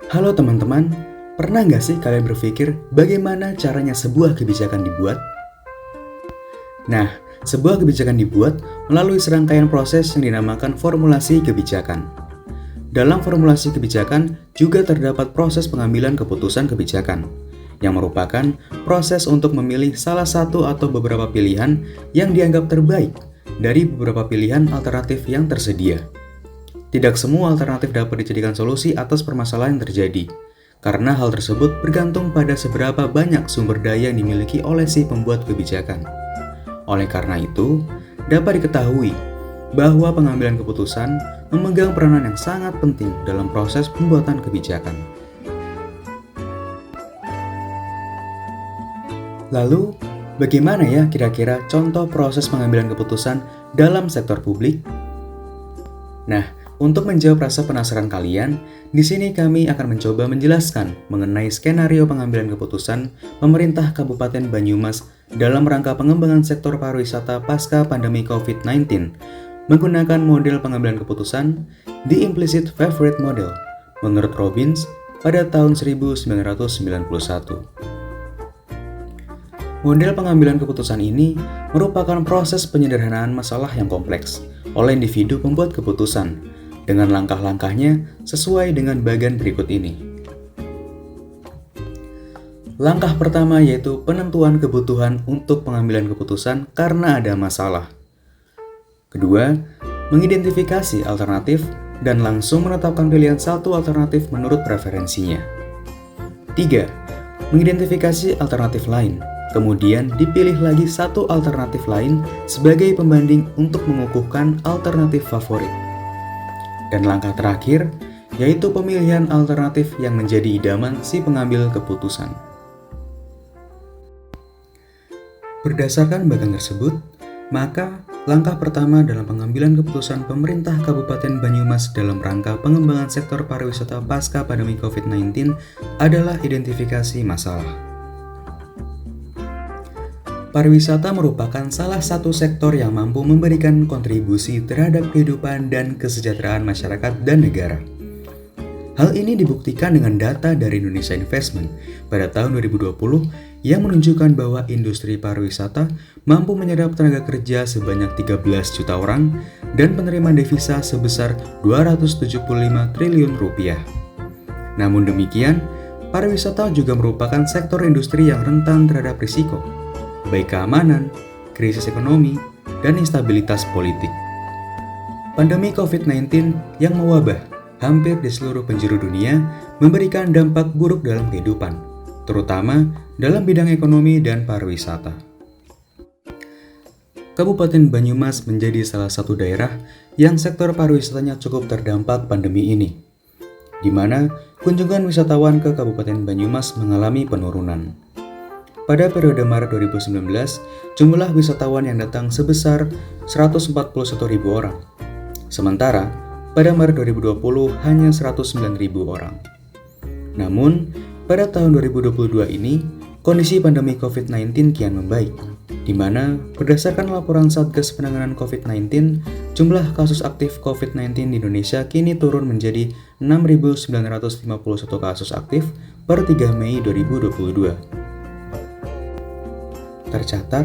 Halo teman-teman, pernah nggak sih kalian berpikir bagaimana caranya sebuah kebijakan dibuat? Nah, sebuah kebijakan dibuat melalui serangkaian proses yang dinamakan formulasi kebijakan. Dalam formulasi kebijakan juga terdapat proses pengambilan keputusan kebijakan, yang merupakan proses untuk memilih salah satu atau beberapa pilihan yang dianggap terbaik dari beberapa pilihan alternatif yang tersedia. Tidak semua alternatif dapat dijadikan solusi atas permasalahan yang terjadi, karena hal tersebut bergantung pada seberapa banyak sumber daya yang dimiliki oleh si pembuat kebijakan. Oleh karena itu, dapat diketahui bahwa pengambilan keputusan memegang peranan yang sangat penting dalam proses pembuatan kebijakan. Lalu, bagaimana ya kira-kira contoh proses pengambilan keputusan dalam sektor publik? Nah, untuk menjawab rasa penasaran kalian, di sini kami akan mencoba menjelaskan mengenai skenario pengambilan keputusan pemerintah Kabupaten Banyumas dalam rangka pengembangan sektor pariwisata pasca pandemi COVID-19 menggunakan model pengambilan keputusan The Implicit Favorite Model menurut Robbins pada tahun 1991. Model pengambilan keputusan ini merupakan proses penyederhanaan masalah yang kompleks oleh individu pembuat keputusan dengan langkah-langkahnya sesuai dengan bagian berikut ini. Langkah pertama yaitu penentuan kebutuhan untuk pengambilan keputusan karena ada masalah. Kedua, mengidentifikasi alternatif dan langsung menetapkan pilihan satu alternatif menurut preferensinya. Tiga, mengidentifikasi alternatif lain. Kemudian dipilih lagi satu alternatif lain sebagai pembanding untuk mengukuhkan alternatif favorit. Dan langkah terakhir, yaitu pemilihan alternatif yang menjadi idaman si pengambil keputusan. Berdasarkan bagian tersebut, maka langkah pertama dalam pengambilan keputusan pemerintah Kabupaten Banyumas dalam rangka pengembangan sektor pariwisata pasca pandemi COVID-19 adalah identifikasi masalah. Pariwisata merupakan salah satu sektor yang mampu memberikan kontribusi terhadap kehidupan dan kesejahteraan masyarakat dan negara. Hal ini dibuktikan dengan data dari Indonesia Investment pada tahun 2020 yang menunjukkan bahwa industri pariwisata mampu menyerap tenaga kerja sebanyak 13 juta orang dan penerimaan devisa sebesar 275 triliun rupiah. Namun demikian, pariwisata juga merupakan sektor industri yang rentan terhadap risiko, baik keamanan, krisis ekonomi, dan instabilitas politik. Pandemi COVID-19 yang mewabah hampir di seluruh penjuru dunia memberikan dampak buruk dalam kehidupan, terutama dalam bidang ekonomi dan pariwisata. Kabupaten Banyumas menjadi salah satu daerah yang sektor pariwisatanya cukup terdampak pandemi ini, di mana kunjungan wisatawan ke Kabupaten Banyumas mengalami penurunan. Pada periode Maret 2019, jumlah wisatawan yang datang sebesar 141.000 orang. Sementara, pada Maret 2020 hanya 109.000 orang. Namun, pada tahun 2022 ini, kondisi pandemi COVID-19 kian membaik, di mana berdasarkan laporan Satgas Penanganan COVID-19, jumlah kasus aktif COVID-19 di Indonesia kini turun menjadi 6.951 kasus aktif per 3 Mei 2022. Tercatat,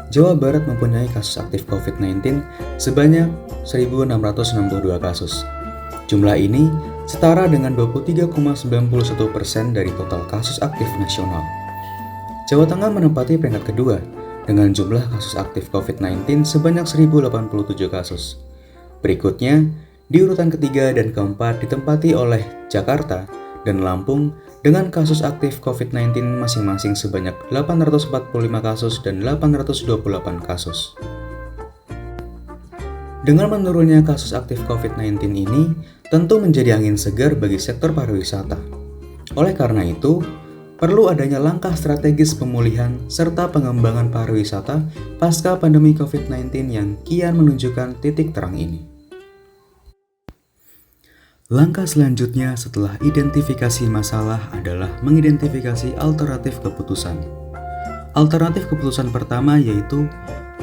Jawa Barat mempunyai kasus aktif COVID-19 sebanyak 1.662 kasus. Jumlah ini setara dengan 23,91% dari total kasus aktif nasional. Jawa Tengah menempati peringkat kedua dengan jumlah kasus aktif COVID-19 sebanyak 1.087 kasus. Berikutnya, di urutan ketiga dan keempat ditempati oleh Jakarta dan Lampung dengan kasus aktif COVID-19 masing-masing sebanyak 845 kasus dan 828 kasus. Dengan menurunnya kasus aktif COVID-19 ini, tentu menjadi angin segar bagi sektor pariwisata. Oleh karena itu, perlu adanya langkah strategis pemulihan serta pengembangan pariwisata pasca pandemi COVID-19 yang kian menunjukkan titik terang ini. Langkah selanjutnya setelah identifikasi masalah adalah mengidentifikasi alternatif keputusan. Alternatif keputusan pertama yaitu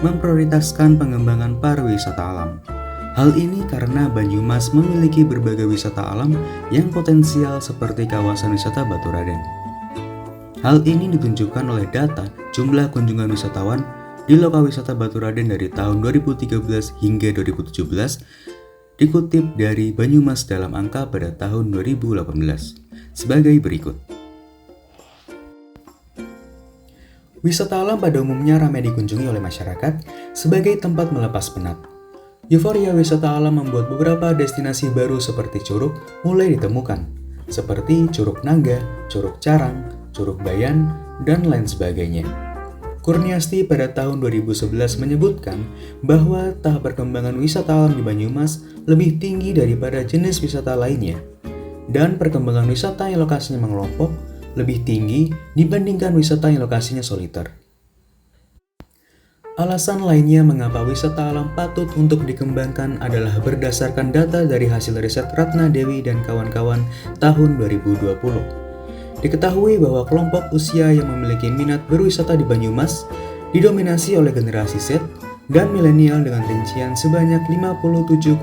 memprioritaskan pengembangan pariwisata alam. Hal ini karena Banyumas memiliki berbagai wisata alam yang potensial seperti kawasan wisata Baturaden. Hal ini ditunjukkan oleh data jumlah kunjungan wisatawan di lokal wisata Baturaden dari tahun 2013 hingga 2017 dikutip dari Banyumas dalam angka pada tahun 2018 sebagai berikut. Wisata alam pada umumnya ramai dikunjungi oleh masyarakat sebagai tempat melepas penat. Euforia wisata alam membuat beberapa destinasi baru seperti Curug mulai ditemukan, seperti Curug Naga, Curug Carang, Curug Bayan, dan lain sebagainya. Kurniasti pada tahun 2011 menyebutkan bahwa tahap perkembangan wisata alam di Banyumas lebih tinggi daripada jenis wisata lainnya, dan perkembangan wisata yang lokasinya mengelompok lebih tinggi dibandingkan wisata yang lokasinya soliter. Alasan lainnya mengapa wisata alam patut untuk dikembangkan adalah berdasarkan data dari hasil riset Ratna Dewi dan kawan-kawan tahun 2020. Diketahui bahwa kelompok usia yang memiliki minat berwisata di Banyumas didominasi oleh generasi Z dan milenial dengan rincian sebanyak 57,69%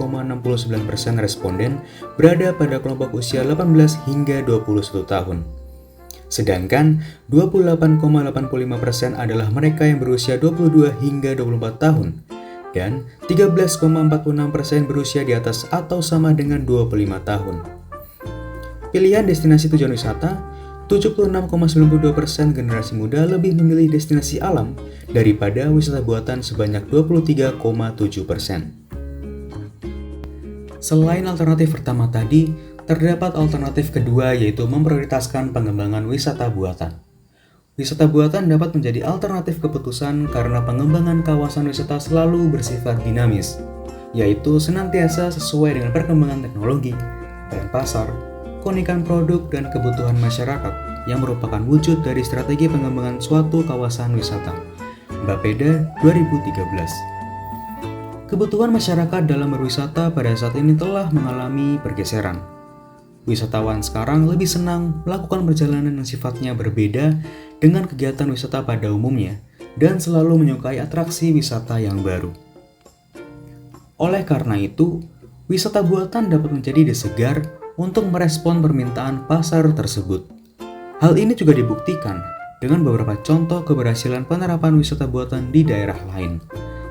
responden berada pada kelompok usia 18 hingga 21 tahun. Sedangkan 28,85% adalah mereka yang berusia 22 hingga 24 tahun dan 13,46% berusia di atas atau sama dengan 25 tahun. Pilihan destinasi tujuan wisata, 76,92% generasi muda lebih memilih destinasi alam daripada wisata buatan sebanyak 23,7%. Selain alternatif pertama tadi, terdapat alternatif kedua yaitu memprioritaskan pengembangan wisata buatan. Wisata buatan dapat menjadi alternatif keputusan karena pengembangan kawasan wisata selalu bersifat dinamis, yaitu senantiasa sesuai dengan perkembangan teknologi, tren pasar, keunikan produk dan kebutuhan masyarakat yang merupakan wujud dari strategi pengembangan suatu kawasan wisata. Bapeda 2013. Kebutuhan masyarakat dalam berwisata pada saat ini telah mengalami pergeseran. Wisatawan sekarang lebih senang melakukan perjalanan yang sifatnya berbeda dengan kegiatan wisata pada umumnya dan selalu menyukai atraksi wisata yang baru. Oleh karena itu, wisata buatan dapat menjadi ide segar untuk merespon permintaan pasar tersebut. Hal ini juga dibuktikan dengan beberapa contoh keberhasilan penerapan wisata buatan di daerah lain,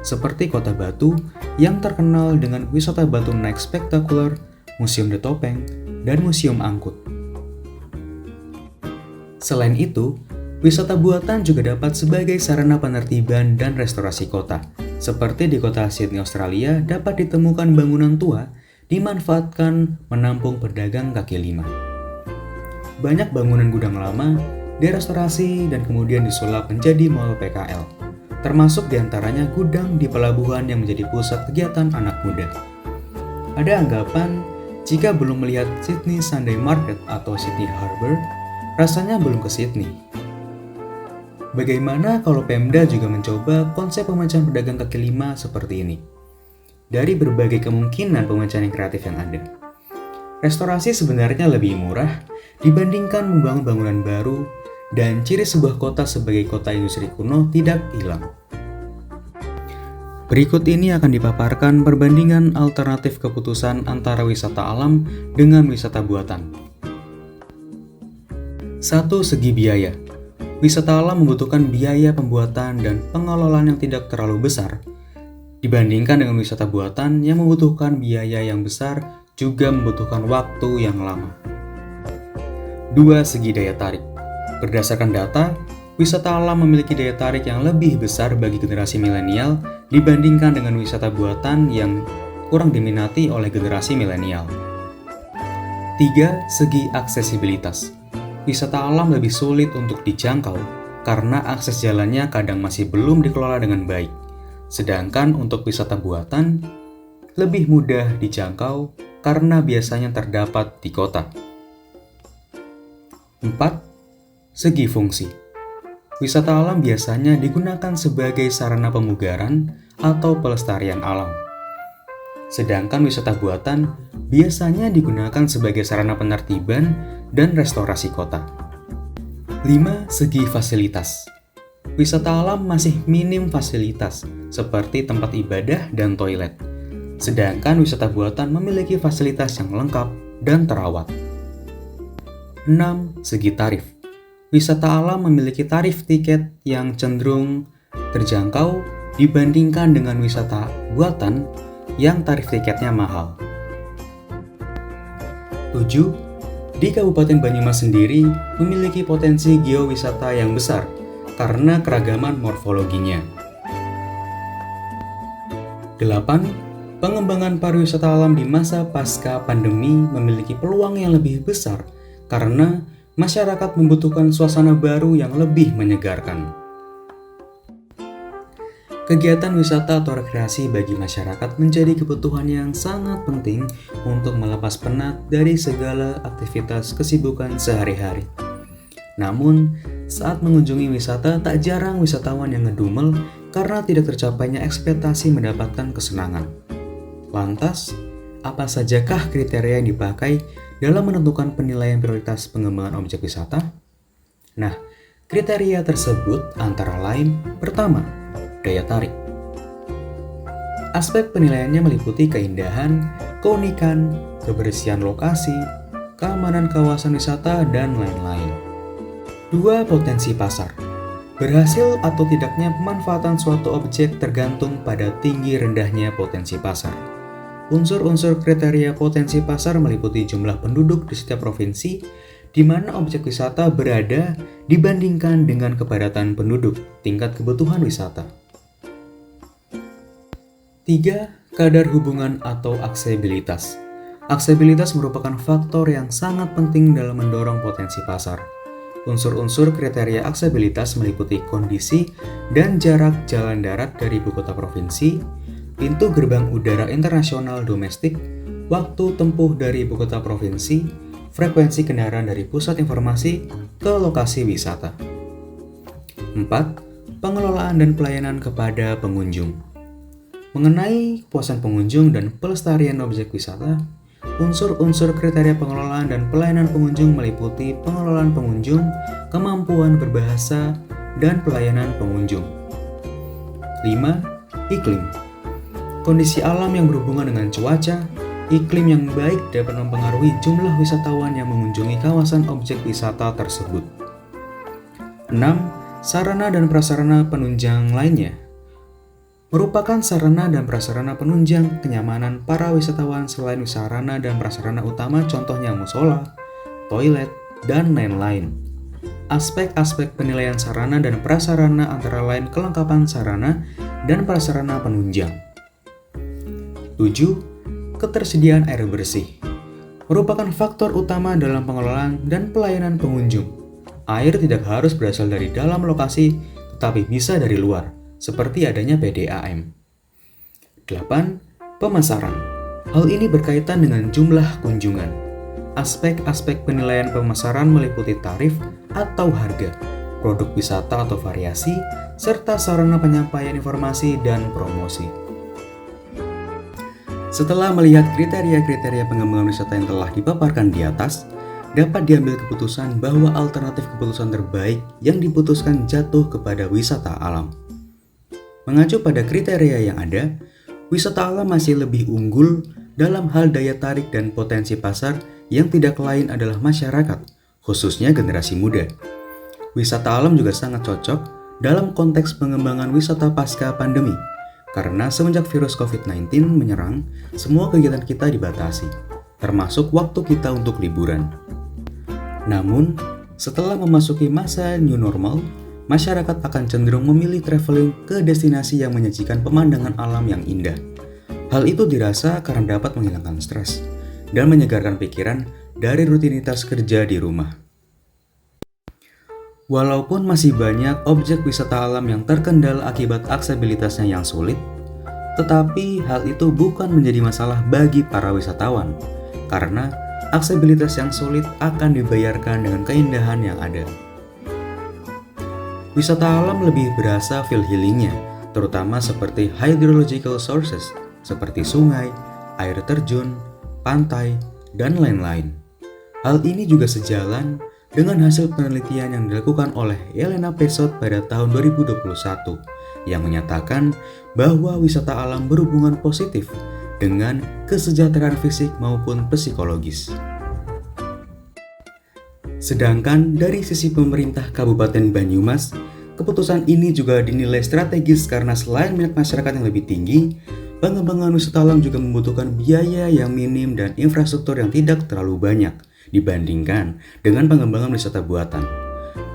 seperti Kota Batu yang terkenal dengan wisata batu naik spektakuler, Museum The Topeng, dan Museum Angkut. Selain itu, wisata buatan juga dapat sebagai sarana penertiban dan restorasi kota, seperti di kota Sydney, Australia dapat ditemukan bangunan tua dimanfaatkan menampung pedagang kaki lima. Banyak bangunan gudang lama direstorasi dan kemudian disulap menjadi mall PKL, termasuk diantaranya gudang di pelabuhan yang menjadi pusat kegiatan anak muda. Ada anggapan, jika belum melihat Sydney Sunday Market atau Sydney Harbour, rasanya belum ke Sydney. Bagaimana kalau Pemda juga mencoba konsep pemecahan pedagang kaki lima seperti ini? Dari berbagai kemungkinan pemecahan yang kreatif yang ada, restorasi sebenarnya lebih murah dibandingkan membangun bangunan baru, dan ciri sebuah kota sebagai kota industri kuno tidak hilang. Berikut ini akan dipaparkan perbandingan alternatif keputusan antara wisata alam dengan wisata buatan. 1. Segi biaya. Wisata alam membutuhkan biaya pembuatan dan pengelolaan yang tidak terlalu besar, dibandingkan dengan wisata buatan yang membutuhkan biaya yang besar juga membutuhkan waktu yang lama. 2. Segi daya tarik. Berdasarkan data, wisata alam memiliki daya tarik yang lebih besar bagi generasi milenial dibandingkan dengan wisata buatan yang kurang diminati oleh generasi milenial. 3. Segi aksesibilitas. Wisata alam lebih sulit untuk dijangkau karena akses jalannya kadang masih belum dikelola dengan baik. Sedangkan untuk wisata buatan, lebih mudah dijangkau karena biasanya terdapat di kota. 4. Segi fungsi. Wisata alam biasanya digunakan sebagai sarana pemugaran atau pelestarian alam. Sedangkan wisata buatan biasanya digunakan sebagai sarana penertiban dan restorasi kota. 5. Segi fasilitas. Wisata alam masih minim fasilitas seperti tempat ibadah dan toilet. sedangkan wisata buatan memiliki fasilitas yang lengkap dan terawat. 6. Segi tarif. Wisata alam memiliki tarif tiket yang cenderung terjangkau dibandingkan dengan wisata buatan yang tarif tiketnya mahal. 7. Di Kabupaten Banyumas sendiri memiliki potensi geowisata yang besar karena keragaman morfologinya. 8. Pengembangan pariwisata alam di masa pasca pandemi memiliki peluang yang lebih besar karena masyarakat membutuhkan suasana baru yang lebih menyegarkan. Kegiatan wisata atau rekreasi bagi masyarakat menjadi kebutuhan yang sangat penting untuk melepas penat dari segala aktivitas kesibukan sehari-hari. Namun, saat mengunjungi wisata, tak jarang wisatawan yang ngedumel karena tidak tercapainya ekspektasi mendapatkan kesenangan. Lantas, apa sajakah kriteria yang dipakai dalam menentukan penilaian prioritas pengembangan objek wisata? Nah, kriteria tersebut antara lain: pertama, daya tarik. Aspek penilaiannya meliputi keindahan, keunikan, kebersihan lokasi, keamanan kawasan wisata, dan lain-lain. 2. Potensi pasar. Berhasil atau tidaknya pemanfaatan suatu objek tergantung pada tinggi rendahnya potensi pasar. Unsur-unsur kriteria potensi pasar meliputi jumlah penduduk di setiap provinsi, di mana objek wisata berada dibandingkan dengan kepadatan penduduk, tingkat kebutuhan wisata. 3. Kadar hubungan atau aksesibilitas. Aksesibilitas merupakan faktor yang sangat penting dalam mendorong potensi pasar. Unsur-unsur kriteria aksesibilitas meliputi kondisi dan jarak jalan darat dari ibu kota provinsi, pintu gerbang udara internasional domestik, waktu tempuh dari ibu kota provinsi, frekuensi kendaraan dari pusat informasi ke lokasi wisata. 4. Pengelolaan dan pelayanan kepada pengunjung. Mengenai kepuasan pengunjung dan pelestarian objek wisata, unsur-unsur kriteria pengelolaan dan pelayanan pengunjung meliputi pengelolaan pengunjung, kemampuan berbahasa, dan pelayanan pengunjung. 5. Iklim. Kondisi alam yang berhubungan dengan cuaca, iklim yang baik dapat mempengaruhi jumlah wisatawan yang mengunjungi kawasan objek wisata tersebut. 6. Sarana dan prasarana penunjang lainnya. Merupakan sarana dan prasarana penunjang kenyamanan para wisatawan selain sarana dan prasarana utama, contohnya musola, toilet, dan lain-lain. Aspek-aspek penilaian sarana dan prasarana antara lain kelengkapan sarana dan prasarana penunjang. 7. Ketersediaan air bersih. Merupakan faktor utama dalam pengelolaan dan pelayanan pengunjung. Air tidak harus berasal dari dalam lokasi, tetapi bisa dari luar, seperti adanya PDAM. 8. Pemasaran. Hal ini berkaitan dengan jumlah kunjungan. Aspek-aspek penilaian pemasaran meliputi tarif atau harga, produk wisata atau variasi, serta sarana penyampaian informasi dan promosi. Setelah melihat kriteria-kriteria pengembangan wisata yang telah dipaparkan di atas, dapat diambil keputusan bahwa alternatif keputusan terbaik yang diputuskan jatuh kepada wisata alam. Mengacu pada kriteria yang ada, wisata alam masih lebih unggul dalam hal daya tarik dan potensi pasar yang tidak lain adalah masyarakat, khususnya generasi muda. Wisata alam juga sangat cocok dalam konteks pengembangan wisata pasca pandemi, karena semenjak virus COVID-19 menyerang, semua kegiatan kita dibatasi, termasuk waktu kita untuk liburan. Namun, setelah memasuki masa new normal, masyarakat akan cenderung memilih traveling ke destinasi yang menyajikan pemandangan alam yang indah. Hal itu dirasa karena dapat menghilangkan stres dan menyegarkan pikiran dari rutinitas kerja di rumah. Walaupun masih banyak objek wisata alam yang terkendala akibat aksesibilitasnya yang sulit, tetapi hal itu bukan menjadi masalah bagi para wisatawan, karena aksesibilitas yang sulit akan dibayarkan dengan keindahan yang ada. Wisata alam lebih berasa feel healingnya, terutama seperti hydrological sources, seperti sungai, air terjun, pantai, dan lain-lain. Hal ini juga sejalan dengan hasil penelitian yang dilakukan oleh Elena Pesot pada tahun 2021 yang menyatakan bahwa wisata alam berhubungan positif dengan kesejahteraan fisik maupun psikologis. Sedangkan dari sisi pemerintah Kabupaten Banyumas, keputusan ini juga dinilai strategis karena selain minat masyarakat yang lebih tinggi, pengembangan wisata alam juga membutuhkan biaya yang minim dan infrastruktur yang tidak terlalu banyak dibandingkan dengan pengembangan wisata buatan.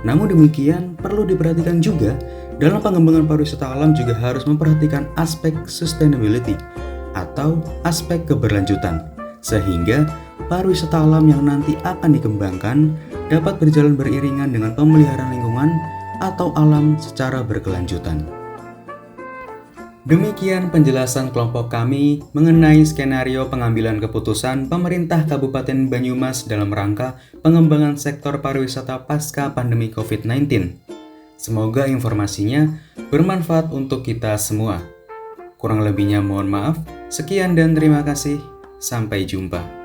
Namun demikian, perlu diperhatikan juga, dalam pengembangan pariwisata alam juga harus memperhatikan aspek sustainability atau aspek keberlanjutan, sehingga pariwisata alam yang nanti akan dikembangkan dapat berjalan beriringan dengan pemeliharaan lingkungan atau alam secara berkelanjutan. Demikian penjelasan kelompok kami mengenai skenario pengambilan keputusan pemerintah Kabupaten Banyumas dalam rangka pengembangan sektor pariwisata pasca pandemi COVID-19. Semoga informasinya bermanfaat untuk kita semua. Kurang lebihnya mohon maaf. Sekian dan terima kasih. Sampai jumpa.